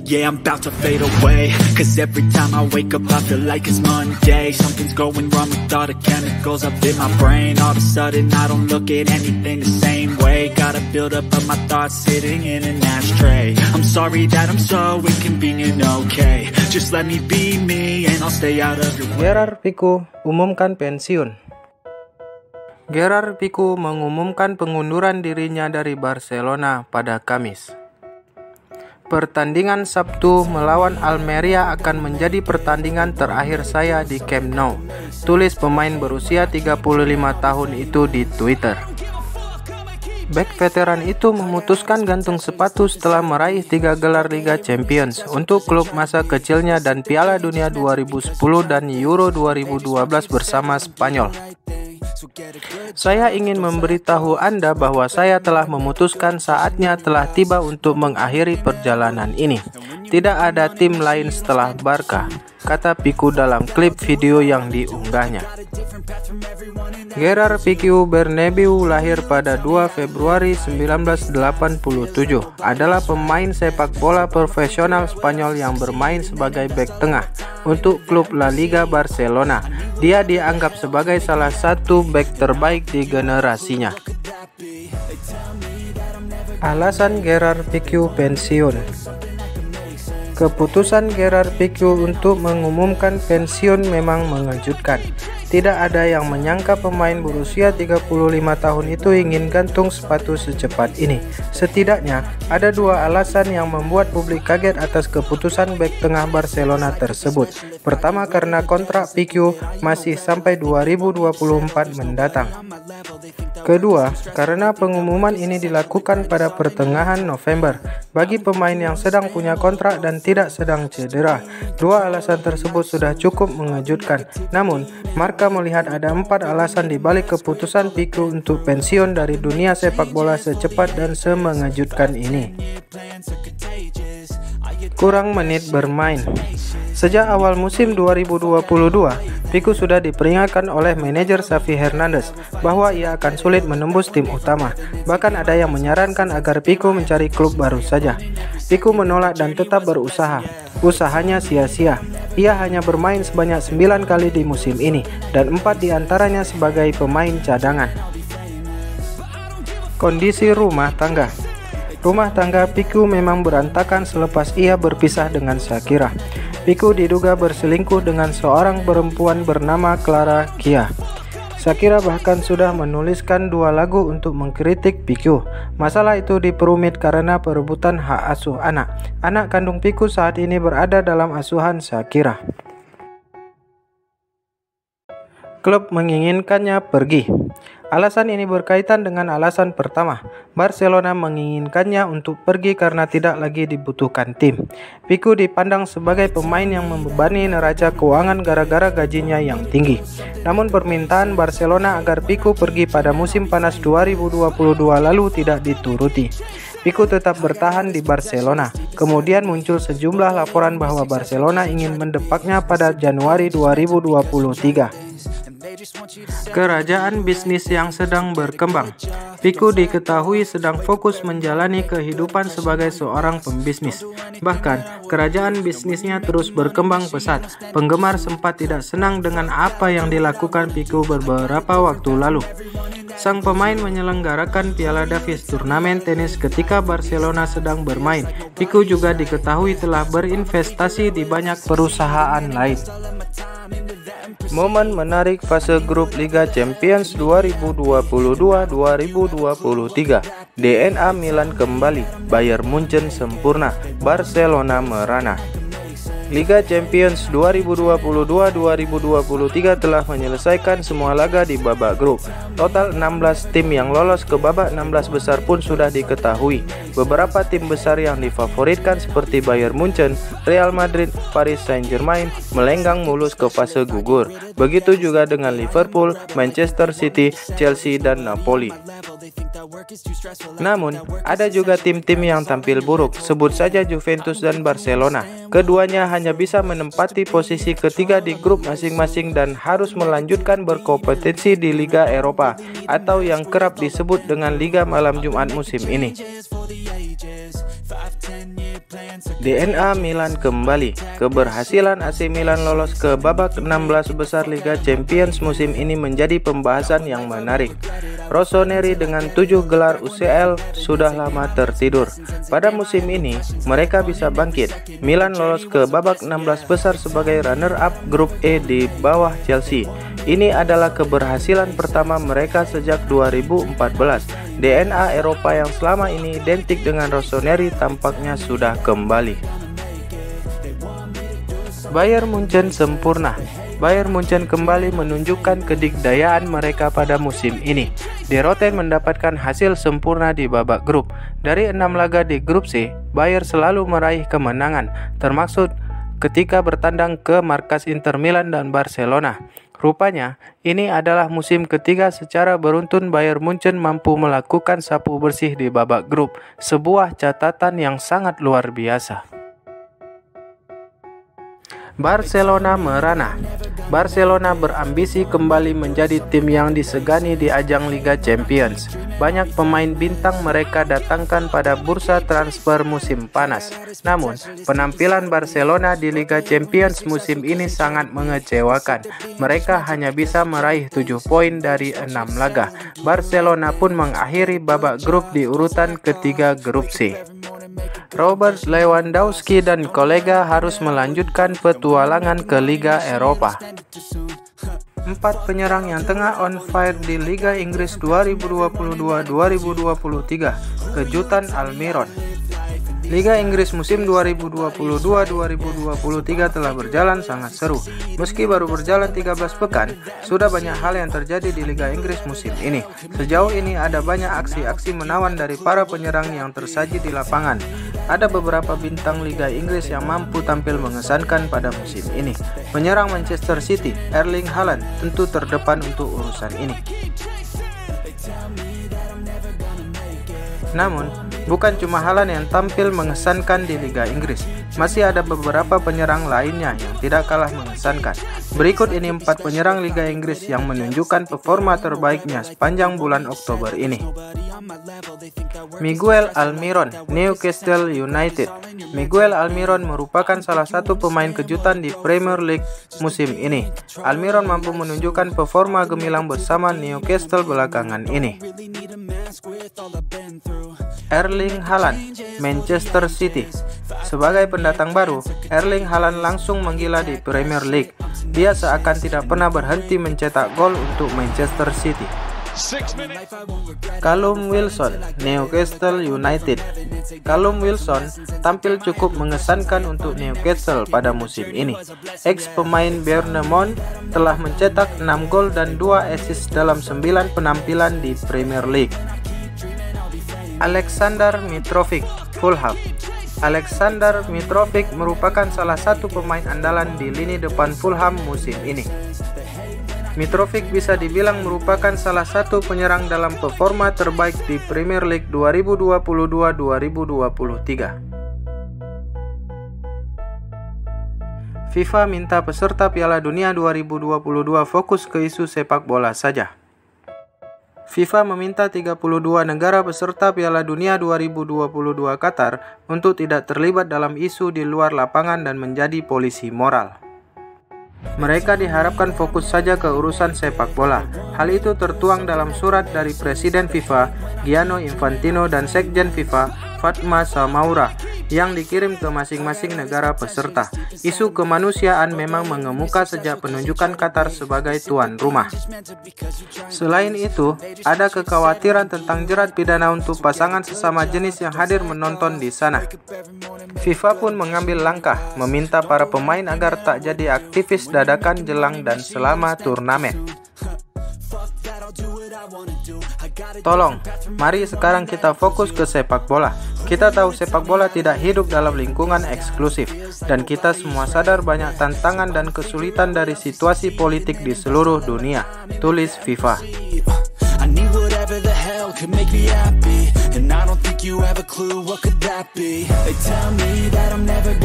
Yeah, I'm about to fade away, cause every time I wake up I feel like it's Monday. Something's going wrong with all the chemicals up in my brain. All of a sudden I don't look at anything the same way. Gotta build up of my thoughts sitting in an ashtray. I'm sorry that I'm so inconvenient, okay. Just let me be me and I'll stay out of your way. Gerard Pique umumkan pensiun. Gerard Pique mengumumkan pengunduran dirinya dari Barcelona pada Kamis. Pertandingan Sabtu melawan Almeria akan menjadi pertandingan terakhir saya di Camp Nou, tulis pemain berusia 35 tahun itu di Twitter. Bek veteran itu memutuskan gantung sepatu setelah meraih 3 gelar Liga Champions untuk klub masa kecilnya dan Piala Dunia 2010 dan Euro 2012 bersama Spanyol. Saya ingin memberitahu Anda bahwa saya telah memutuskan saatnya telah tiba untuk mengakhiri perjalanan ini. Tidak ada tim lain setelah Barca, kata Pique dalam klip video yang diunggahnya. Gerard Pique Bernabeu lahir pada 2 Februari 1987, adalah pemain sepak bola profesional Spanyol yang bermain sebagai bek tengah untuk klub La Liga Barcelona. Dia dianggap sebagai salah satu bek terbaik di generasinya. Alasan Gerard Pique pensiun. Keputusan Gerard Pique untuk mengumumkan pensiun memang mengejutkan. Tidak ada yang menyangka pemain berusia 35 tahun itu ingin gantung sepatu secepat ini. Setidaknya, ada 2 alasan yang membuat publik kaget atas keputusan bek tengah Barcelona tersebut. Pertama, karena kontrak Pique masih sampai 2024 mendatang. Kedua, karena pengumuman ini dilakukan pada pertengahan November bagi pemain yang sedang punya kontrak dan tidak sedang cedera. 2 alasan tersebut sudah cukup mengejutkan. Namun, Marca melihat ada 4 alasan di balik keputusan Pique untuk pensiun dari dunia sepak bola secepat dan semengejutkan ini. Kurang menit bermain. Sejak awal musim 2022, Pique sudah diperingatkan oleh manajer Xavi Hernandez bahwa ia akan sulit menembus tim utama. Bahkan ada yang menyarankan agar Pique mencari klub baru saja. Pique menolak dan tetap berusaha. Usahanya sia-sia. Ia hanya bermain sebanyak 9 kali di musim ini dan 4 diantaranya sebagai pemain cadangan. Kondisi rumah tangga. Rumah tangga Pique memang berantakan selepas ia berpisah dengan Shakira. Pique diduga berselingkuh dengan seorang perempuan bernama Clara Kia. Shakira bahkan sudah menuliskan 2 lagu untuk mengkritik Pique. Masalah itu diperumit karena perebutan hak asuh anak. Anak kandung Pique saat ini berada dalam asuhan Shakira. Klub menginginkannya pergi. Alasan ini berkaitan dengan alasan pertama. Barcelona menginginkannya untuk pergi karena tidak lagi dibutuhkan tim. Pique dipandang sebagai pemain yang membebani neraca keuangan gara-gara gajinya yang tinggi. Namun permintaan Barcelona agar Pique pergi pada musim panas 2022 lalu tidak dituruti. Pique tetap bertahan di Barcelona. Kemudian muncul sejumlah laporan bahwa Barcelona ingin mendepaknya pada Januari 2023. Kerajaan bisnis yang sedang berkembang. Pique diketahui sedang fokus menjalani kehidupan sebagai seorang pembisnis. Bahkan, kerajaan bisnisnya terus berkembang pesat. Penggemar sempat tidak senang dengan apa yang dilakukan Pique beberapa waktu lalu. Sang pemain menyelenggarakan Piala Davis, turnamen tenis ketika Barcelona sedang bermain. Pique juga diketahui telah berinvestasi di banyak perusahaan lain. Momen menarik fase grup Liga Champions 2022-2023. DNA Milan kembali, Bayern Munchen sempurna, Barcelona merana. Liga Champions 2022-2023 telah menyelesaikan semua laga di babak grup. Total 16 tim yang lolos ke babak 16 besar pun sudah diketahui. Beberapa tim besar yang difavoritkan seperti Bayern Munchen, Real Madrid, Paris Saint-Germain melenggang mulus ke fase gugur. Begitu juga dengan Liverpool, Manchester City, Chelsea, dan Napoli. Namun, ada juga tim-tim yang tampil buruk, sebut saja Juventus dan Barcelona. Keduanya hanya bisa menempati posisi ketiga di grup masing-masing dan harus melanjutkan berkompetensi di Liga Eropa atau yang kerap disebut dengan Liga Malam Jumat musim ini. DNA Milan kembali. Keberhasilan AC Milan lolos ke babak 16 besar Liga Champions musim ini menjadi pembahasan yang menarik. Rossoneri dengan 7 gelar UCL sudah lama tertidur. Pada musim ini, mereka bisa bangkit. Milan lolos ke babak 16 besar sebagai runner-up grup E di bawah Chelsea. Ini adalah keberhasilan pertama mereka sejak 2014. DNA Eropa yang selama ini identik dengan Rossoneri tampaknya sudah kembali. Bayern Munchen sempurna. Bayern Munchen kembali menunjukkan kedikdayaan mereka pada musim ini. De Roten mendapatkan hasil sempurna di babak grup. Dari 6 laga di grup C, Bayern selalu meraih kemenangan, termasuk ketika bertandang ke markas Inter Milan dan Barcelona. Rupanya, ini adalah musim ketiga secara beruntun Bayern Munchen mampu melakukan sapu bersih di babak grup, sebuah catatan yang sangat luar biasa. Barcelona merana. Barcelona berambisi kembali menjadi tim yang disegani di ajang Liga Champions. Banyak pemain bintang mereka datangkan pada bursa transfer musim panas. Namun, penampilan Barcelona di Liga Champions musim ini sangat mengecewakan. Mereka hanya bisa meraih 7 poin dari 6 laga. Barcelona pun mengakhiri babak grup di urutan ketiga grup C. Robert Lewandowski dan kolega harus melanjutkan petualangan ke Liga Eropa. 4 penyerang yang tengah on fire di Liga Inggris 2022-2023. Kejutan Almiron. Liga Inggris musim 2022-2023 telah berjalan sangat seru. Meski baru berjalan 13 pekan, sudah banyak hal yang terjadi di Liga Inggris musim ini. Sejauh ini ada banyak aksi-aksi menawan dari para penyerang yang tersaji di lapangan. Ada beberapa bintang Liga Inggris yang mampu tampil mengesankan pada musim ini. Penyerang Manchester City, Erling Haaland, tentu terdepan untuk urusan ini. Namun, bukan cuma Haaland yang tampil mengesankan di Liga Inggris. Masih ada beberapa penyerang lainnya yang tidak kalah mengesankan. Berikut ini 4 penyerang Liga Inggris yang menunjukkan performa terbaiknya sepanjang bulan Oktober ini. Miguel Almiron, Newcastle United. Miguel Almiron merupakan salah satu pemain kejutan di Premier League musim ini. Almiron mampu menunjukkan performa gemilang bersama Newcastle belakangan ini. Erling Haaland, Manchester City. Sebagai pendatang baru, Erling Haaland langsung menggila di Premier League. Dia seakan tidak pernah berhenti mencetak gol untuk Manchester City. Callum Wilson, Newcastle United. Callum Wilson tampil cukup mengesankan untuk Newcastle pada musim ini. Ex-pemain Bournemouth telah mencetak 6 gol dan 2 assist dalam 9 penampilan di Premier League. Alexander Mitrovic, Fulham. Alexander Mitrovic merupakan salah satu pemain andalan di lini depan Fulham musim ini. Mitrovic bisa dibilang merupakan salah satu penyerang dalam performa terbaik di Premier League 2022-2023. FIFA minta peserta Piala Dunia 2022 fokus ke isu sepak bola saja. FIFA meminta 32 negara peserta Piala Dunia 2022 Qatar untuk tidak terlibat dalam isu di luar lapangan dan menjadi polisi moral. Mereka diharapkan fokus saja ke urusan sepak bola. Hal itu tertuang dalam surat dari Presiden FIFA, Gianni Infantino, dan Sekjen FIFA, Fatma Samaura, yang dikirim ke masing-masing negara peserta. Isu kemanusiaan memang mengemuka sejak penunjukan Qatar sebagai tuan rumah. Selain itu, ada kekhawatiran tentang jerat pidana untuk pasangan sesama jenis yang hadir menonton di sana. FIFA pun mengambil langkah, meminta para pemain agar tak jadi aktivis dadakan jelang dan selama turnamen. Tolong, mari sekarang kita fokus ke sepak bola. Kita tahu sepak bola tidak hidup dalam lingkungan eksklusif, dan kita semua sadar banyak tantangan dan kesulitan dari situasi politik di seluruh dunia, tulis FIFA. Could make me happy, and I don't think you have a clue what could that be. They tell me that I'm never